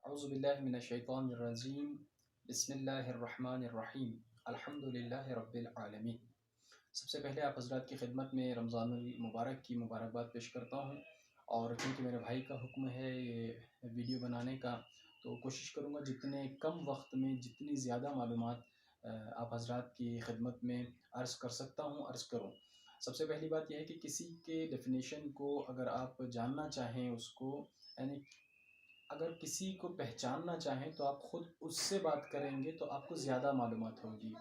اعوذ باللہ من الشیطان الرجیم بسم اللہ الرحمن الرحیم الحمد للہ رب العالمین۔ سب سے پہلے آپ حضرات کی خدمت میں رمضان المبارک کی مبارکباد پیش کرتا ہوں، اور چونکہ میرے بھائی کا حکم ہے یہ ویڈیو بنانے کا، تو کوشش کروں گا جتنے کم وقت میں جتنی زیادہ معلومات آپ حضرات کی خدمت میں عرض کر سکتا ہوں عرض کروں۔ سب سے پہلی بات یہ ہے کہ کسی کے ڈیفینیشن کو اگر آپ جاننا چاہیں، اس کو یعنی اگر کسی کو پہچاننا چاہیں تو آپ خود اس سے بات کریں گے تو آپ کو زیادہ معلومات ہوگی۔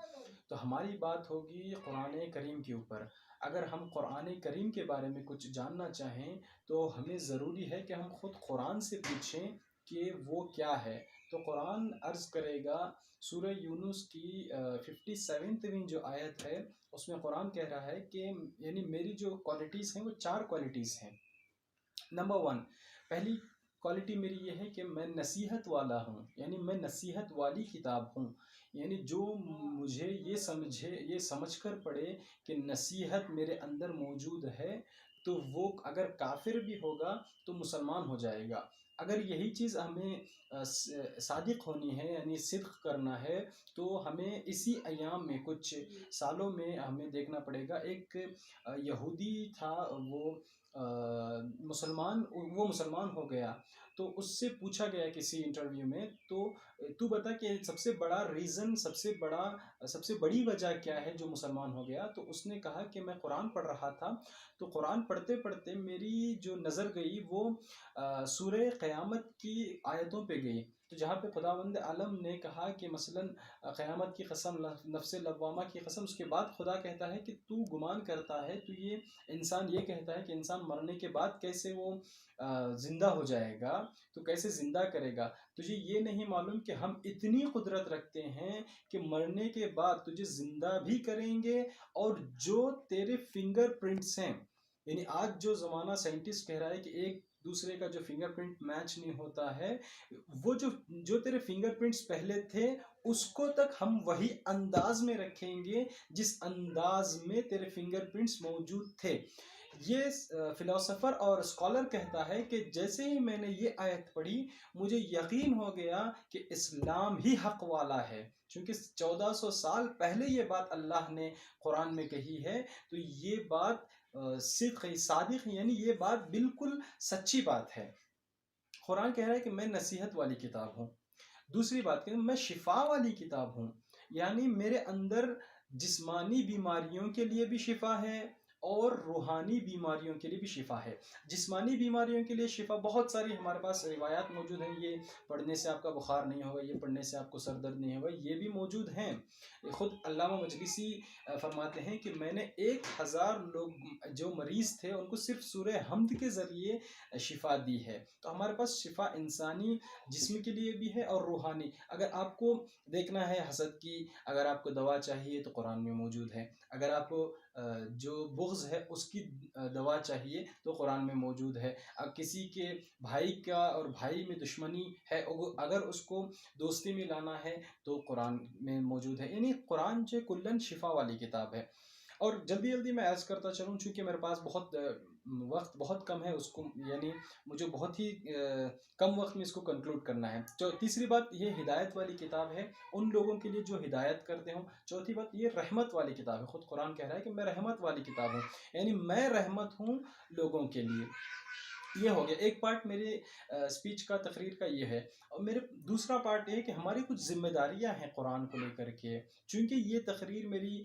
تو ہماری بات ہوگی قرآن کریم کے اوپر۔ اگر ہم قرآن کریم کے بارے میں کچھ جاننا چاہیں تو ہمیں ضروری ہے کہ ہم خود قرآن سے پوچھیں کہ وہ کیا ہے۔ تو قرآن عرض کرے گا، سورہ یونس کی 57ویں جو آیت ہے، اس میں قرآن کہہ رہا ہے کہ یعنی میری جو کوالٹیز ہیں وہ 4 کوالٹیز ہیں۔ نمبر 1، پہلی کوالٹی میری یہ ہے کہ میں نصیحت والا ہوں، یعنی میں نصیحت والی کتاب ہوں، یعنی جو مجھے یہ سمجھ کر پڑھے کہ نصیحت میرے اندر موجود ہے تو وہ اگر کافر بھی ہوگا تو مسلمان ہو جائے گا۔ اگر یہی چیز ہمیں صادق ہونی ہے، یعنی صدق کرنا ہے، تو ہمیں اسی ایام میں کچھ سالوں میں ہمیں دیکھنا پڑے گا۔ ایک یہودی تھا، وہ مسلمان ہو گیا، تو اس سے پوچھا گیا کسی انٹرویو میں، تو بتا کہ سب سے بڑا ریزن، سب سے بڑی وجہ کیا ہے جو مسلمان ہو گیا؟ تو اس نے کہا کہ میں قرآن پڑھ رہا تھا، تو قرآن پڑھتے پڑھتے میری جو نظر گئی وہ سورہ قیامت کی آیتوں پہ گئی، تو جہاں پہ خداوند عالم نے کہا کہ مثلاً قیامت کی قسم، نفس لوامہ کی قسم، اس کے بعد خدا کہتا ہے کہ تو گمان کرتا ہے، تو یہ انسان یہ کہتا ہے کہ انسان مرنے کے بعد کیسے وہ زندہ ہو جائے گا، تو کیسے زندہ کرے گا؟ تجھے یہ نہیں معلوم کہ ہم اتنی قدرت رکھتے ہیں کہ مرنے کے بعد تجھے زندہ بھی کریں گے، اور جو تیرے فنگر پرنٹس ہیں، یعنی آج جو زمانہ سائنٹسٹ کہہ رہا ہے کہ ایک دوسرے کا جو فنگر پرنٹ میچ نہیں ہوتا ہے، وہ جو تیرے فنگر پرنٹس پہلے تھے اس کو تک ہم وہی انداز میں رکھیں گے جس انداز میں تیرے فنگر پرنٹس موجود تھے۔ یہ فلاسفر اور اسکالر کہتا ہے کہ جیسے ہی میں نے یہ آیت پڑھی مجھے یقین ہو گیا کہ اسلام ہی حق والا ہے، چونکہ 1400 سال پہلے یہ بات اللہ نے قرآن میں کہی ہے، تو یہ بات صادق، یعنی یہ بات بالکل سچی بات ہے۔ قرآن کہہ رہا ہے کہ میں نصیحت والی کتاب ہوں۔ دوسری بات کہ میں شفا والی کتاب ہوں، یعنی میرے اندر جسمانی بیماریوں کے لیے بھی شفا ہے اور روحانی بیماریوں کے لیے بھی شفا ہے۔ جسمانی بیماریوں کے لیے شفا بہت ساری ہمارے پاس روایات موجود ہیں، یہ پڑھنے سے آپ کا بخار نہیں ہوگا، یہ پڑھنے سے آپ کو سر درد نہیں ہوگا، یہ بھی موجود ہیں۔ خود علامہ مجلسی فرماتے ہیں کہ میں نے 1000 لوگ جو مریض تھے ان کو صرف سورہ حمد کے ذریعے شفا دی ہے۔ تو ہمارے پاس شفا انسانی جسم کے لیے بھی ہے اور روحانی۔ اگر آپ کو دیکھنا ہے حسد کی، اگر آپ کو دوا چاہیے تو قرآن میں موجود ہے۔ اگر آپ کو جو بغض ہے اس کی دوا چاہیے تو قرآن میں موجود ہے۔ اب کسی کے بھائی کا اور بھائی میں دشمنی ہے، اگر اس کو دوستی میں لانا ہے تو قرآن میں موجود ہے۔ یعنی قرآن جو کلن شفا والی کتاب ہے۔ اور جلدی میں عرض کرتا چلوں، چونکہ میرے پاس وقت بہت کم ہے، اس کو یعنی مجھے بہت ہی کم وقت میں اس کو کنکلوڈ کرنا ہے۔ تیسری بات، یہ ہدایت والی کتاب ہے ان لوگوں کے لیے جو ہدایت کرتے ہوں۔ چوتھی بات، یہ رحمت والی کتاب ہے، خود قرآن کہہ رہا ہے کہ میں رحمت والی کتاب ہوں، یعنی میں رحمت ہوں لوگوں کے لیے۔ یہ ہو گیا ایک پارٹ میرے اسپیچ کا، تقریر کا یہ ہے۔ اور میرے دوسرا پارٹ یہ ہے کہ ہماری کچھ ذمہ داریاں ہیں قرآن کو لے کر کے، چونکہ یہ تقریر میری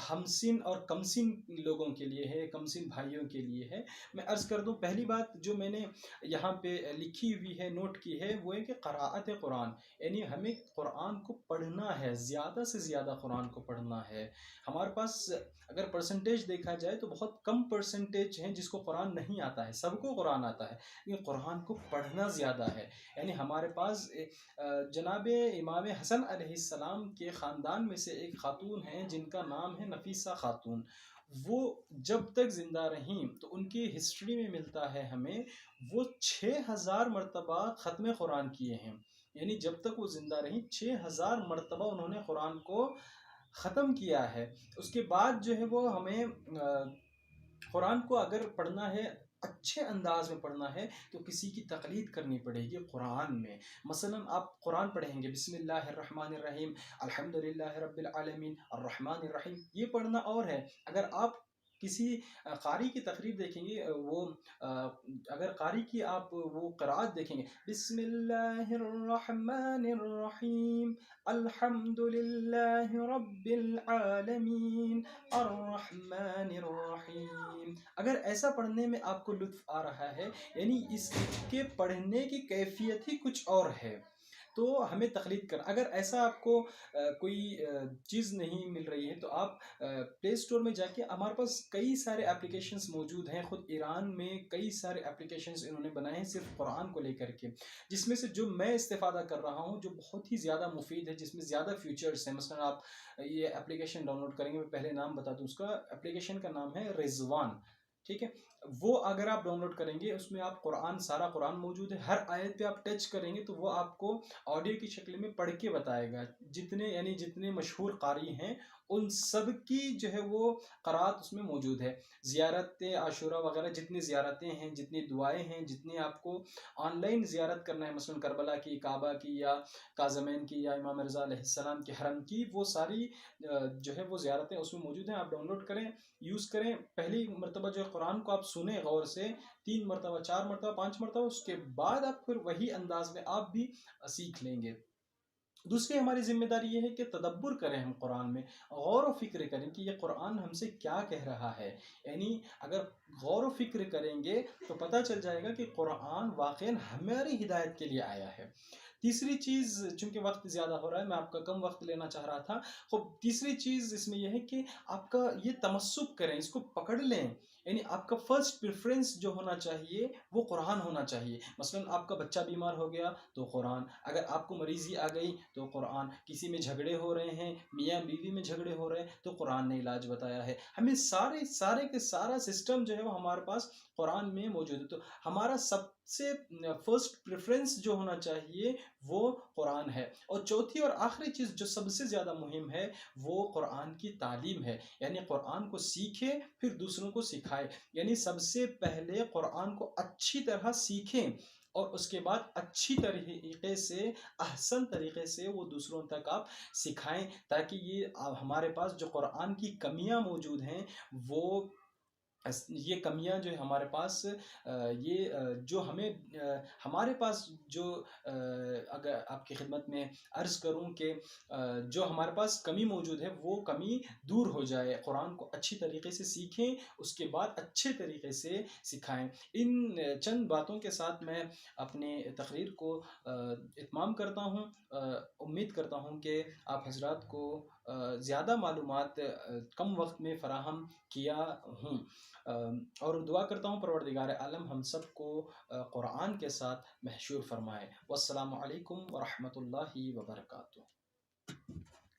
ہمسن اور کمسن لوگوں کے لیے ہے، کمسن بھائیوں کے لیے ہے۔ میں عرض کر دوں، پہلی بات جو میں نے یہاں پہ لکھی ہوئی ہے، نوٹ کی ہے، وہ ہے کہ قراءت قرآن، یعنی ہمیں قرآن کو پڑھنا ہے، زیادہ سے زیادہ قرآن کو پڑھنا ہے۔ ہمارے پاس اگر پرسنٹیج دیکھا جائے تو بہت کم پرسنٹیج ہیں جس کو قرآن نہیں آتا ہے، سب کو قرآن آتا ہے لیکن قرآن کو پڑھنا زیادہ ہے۔ یعنی ہمارے پاس جناب امام حسن علیہ السلام کے خاندان میں سے ایک خاتون ہیں جن کا نام ہے نفیسہ خاتون، وہ جب تک زندہ رہیں تو ان کی ہسٹری میں ملتا ہے ہمیں، وہ 6000 مرتبہ ختم قرآن کیے ہیں، یعنی جب تک وہ زندہ رہیں 6000 مرتبہ انہوں نے قرآن کو ختم کیا ہے۔ اس کے بعد جو ہے وہ ہمیں قرآن کو اگر پڑھنا ہے اچھے انداز میں پڑھنا ہے تو کسی کی تقلید کرنی پڑے گی قرآن میں. مثلا آپ قرآن پڑھیں گے بسم اللہ الرحمن الرحیم الحمد للہ رب العالمین الرحمن الرحیم، یہ پڑھنا اور ہے. اگر آپ کسی قاری کی تقریر دیکھیں گے، اگر قاری کی آپ وہ قرأت دیکھیں گے بسم اللہ الرحمن الرحیم الحمد للہ رب العالمین الرحمن الرحیم، اگر ایسا پڑھنے میں آپ کو لطف آ رہا ہے، یعنی اس کے پڑھنے کی کیفیت ہی کچھ اور ہے، تو ہمیں تقلید کرنا. اگر ایسا آپ کو کوئی چیز نہیں مل رہی ہے تو آپ پلے اسٹور میں جا کے، ہمارے پاس کئی سارے اپلیکیشنز موجود ہیں، خود ایران میں کئی سارے اپلیکیشنز انہوں نے بنائے ہیں صرف قرآن کو لے کر کے، جس میں سے جو میں استفادہ کر رہا ہوں جو بہت ہی زیادہ مفید ہے، جس میں زیادہ فیچرز ہیں. مثلا آپ یہ اپلیکیشن ڈاؤن لوڈ کریں گے، میں پہلے نام بتا دوں اس کا، اپلیکیشن کا نام ہے رضوان. ٹھیک ہے، وہ اگر آپ ڈاؤن لوڈ کریں گے اس میں آپ قرآن، سارا قرآن موجود ہے، ہر آیت پہ آپ ٹچ کریں گے تو وہ آپ کو آڈیو کی شکل میں پڑھ کے بتائے گا. جتنے مشہور قاری ہیں ان سب کی جو ہے وہ قرات اس میں موجود ہے. زیارت عاشورہ وغیرہ جتنی زیارتیں ہیں، جتنی دعائیں ہیں، جتنی آپ کو آن لائن زیارت کرنا ہے، مثلا کربلا کی، کعبہ کی، یا کاظمین کی، یا امام رضا علیہ السلام کے حرم کی، وہ ساری جو ہے وہ زیارتیں اس میں موجود ہیں. آپ ڈاؤن لوڈ کریں، یوز کریں. پہلی مرتبہ جو ہے قرآن کو آپ سنیں غور سے 3 مرتبہ، 4 مرتبہ، 5 مرتبہ، اس کے بعد آپ پھر وہی انداز میں آپ بھی سیکھ لیں گے. دوسری ہماری ذمہ داری یہ ہے کہ تدبر کریں، ہم قرآن میں غور و فکر کریں کہ یہ قرآن ہم سے کیا کہہ رہا ہے. یعنی اگر غور و فکر کریں گے تو پتہ چل جائے گا کہ قرآن واقعا ہماری ہدایت کے لیے آیا ہے. تیسری چیز، چونکہ وقت زیادہ ہو رہا ہے، میں آپ کا کم وقت لینا چاہ رہا تھا. خب تیسری چیز اس میں یہ ہے کہ آپ کا یہ تمسک کریں، اس کو پکڑ لیں. یعنی آپ کا فرسٹ پریفرنس جو ہونا چاہیے وہ قرآن ہونا چاہیے. مثلا آپ کا بچہ بیمار ہو گیا تو قرآن، اگر آپ کو مریضی آ گئی تو قرآن، کسی میں جھگڑے ہو رہے ہیں، میاں بیوی میں جھگڑے ہو رہے ہیں تو قرآن نے علاج بتایا ہے. ہمیں سارے کے سارا سسٹم جو ہے وہ ہمارے پاس قرآن میں موجود ہے. تو ہمارا سب سے فرسٹ پریفرنس جو ہونا چاہیے وہ قرآن ہے. اور چوتھی اور آخری چیز جو سب سے زیادہ مہم ہے وہ قرآن کی تعلیم ہے. یعنی قرآن کو سیکھیں پھر دوسروں کو سکھائے. یعنی سب سے پہلے قرآن کو اچھی طرح سیکھیں اور اس کے بعد اچھی طریقے سے، احسن طریقے سے وہ دوسروں تک آپ سکھائیں، تاکہ یہ ہمارے پاس جو قرآن کی کمیاں موجود ہیں وہ، یہ کمیاں جو ہے ہمارے پاس، یہ جو ہمیں ہمارے پاس جو، اگر آپ کی خدمت میں عرض کروں کہ جو ہمارے پاس کمی موجود ہے وہ کمی دور ہو جائے. قرآن کو اچھی طریقے سے سیکھیں، اس کے بعد اچھے طریقے سے سکھائیں. ان چند باتوں کے ساتھ میں اپنے تقریر کو اتمام کرتا ہوں. امید کرتا ہوں کہ آپ حضرات کو زیادہ معلومات کم وقت میں فراہم کیا ہوں، اور دعا کرتا ہوں پروردگار عالم ہم سب کو قرآن کے ساتھ محشور فرمائے. والسلام علیکم ورحمۃ اللہ وبرکاتہ.